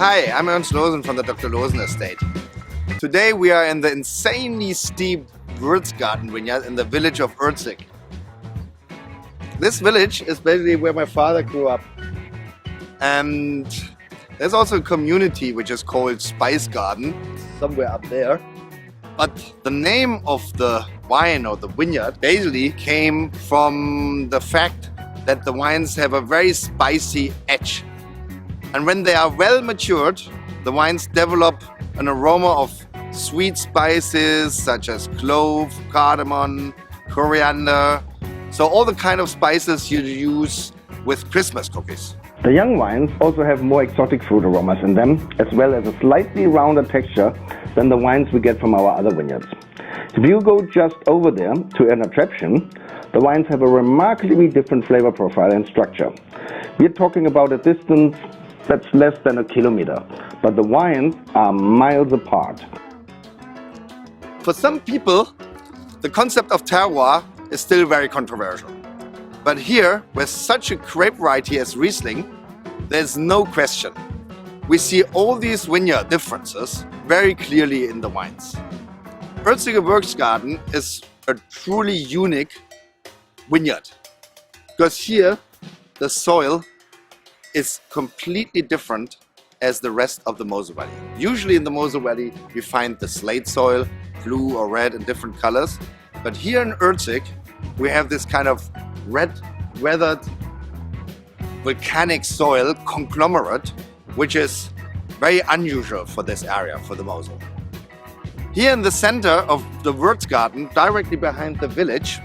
Hi, I'm Ernst Loosen from the Dr. Loosen estate. Today we are in the insanely steep Wurzgarten Vineyard in the village of Urziger. This village is basically where my father grew up. And there's also a community which is called Spice Garden, somewhere up there. But the name of the wine or the vineyard basically came from the fact that the wines have a very spicy edge. And when they are well matured, the wines develop an aroma of sweet spices such as clove, cardamom, coriander. So all the kind of spices you use with Christmas cookies. The young wines also have more exotic fruit aromas in them, as well as a slightly rounder texture than the wines we get from our other vineyards. If you go just over there to an attraction, the wines have a remarkably different flavor profile and structure. We're talking about a distance that's less than a kilometer, but the wines are miles apart. For some people, the concept of terroir is still very controversial. But here, with such a grape variety as Riesling, there's no question. We see all these vineyard differences very clearly in the wines. Urziger Wurzgarten is a truly unique vineyard, because here the soil is completely different as the rest of the Mosel Valley. Usually in the Mosel Valley we find the slate soil, blue or red in different colors, but here in Urziger we have this kind of red weathered volcanic soil conglomerate, which is very unusual for this area, for the Mosel. Here in the center of the Wurzgarten, directly behind the village,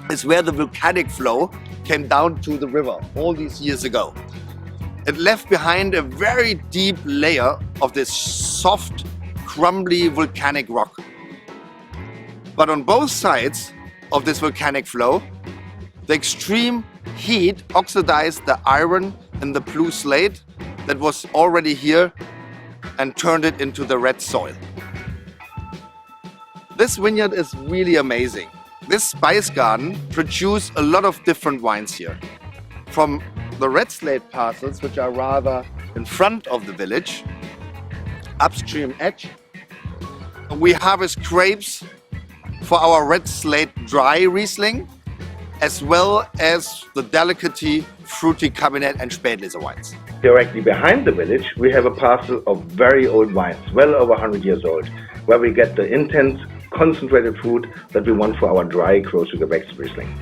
is where the volcanic flow came down to the river all these years ago. It left behind a very deep layer of this soft, crumbly volcanic rock. But on both sides of this volcanic flow, the extreme heat oxidized the iron in the blue slate that was already here and turned it into the red soil. This vineyard is really amazing. This spice garden produced a lot of different wines here. From the red slate parcels, which are rather in front of the village, upstream edge, we harvest grapes for our red slate dry Riesling, as well as the delicate fruity Cabernet and Spätlese wines. Directly behind the village, we have a parcel of very old wines, well over 100 years old, where we get the intense, concentrated fruit that we want for our dry Großgewächs Riesling.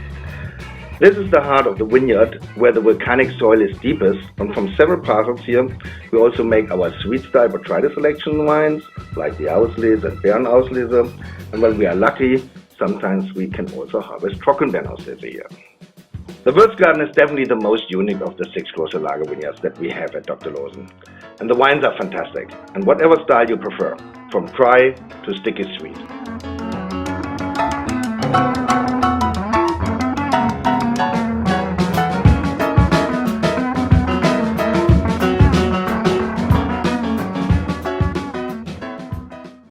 This is the heart of the vineyard, where the volcanic soil is deepest, and from several parcels here, we also make our sweet style Botrytis selection wines, like the Auslese and Beerenauslese, and when we are lucky, sometimes we can also harvest Trockenbeerenauslese here. The Wurzgarten is definitely the most unique of the 6 Große Lager vineyards that we have at Dr. Loosen. And the wines are fantastic, and whatever style you prefer, from dry to sticky sweet.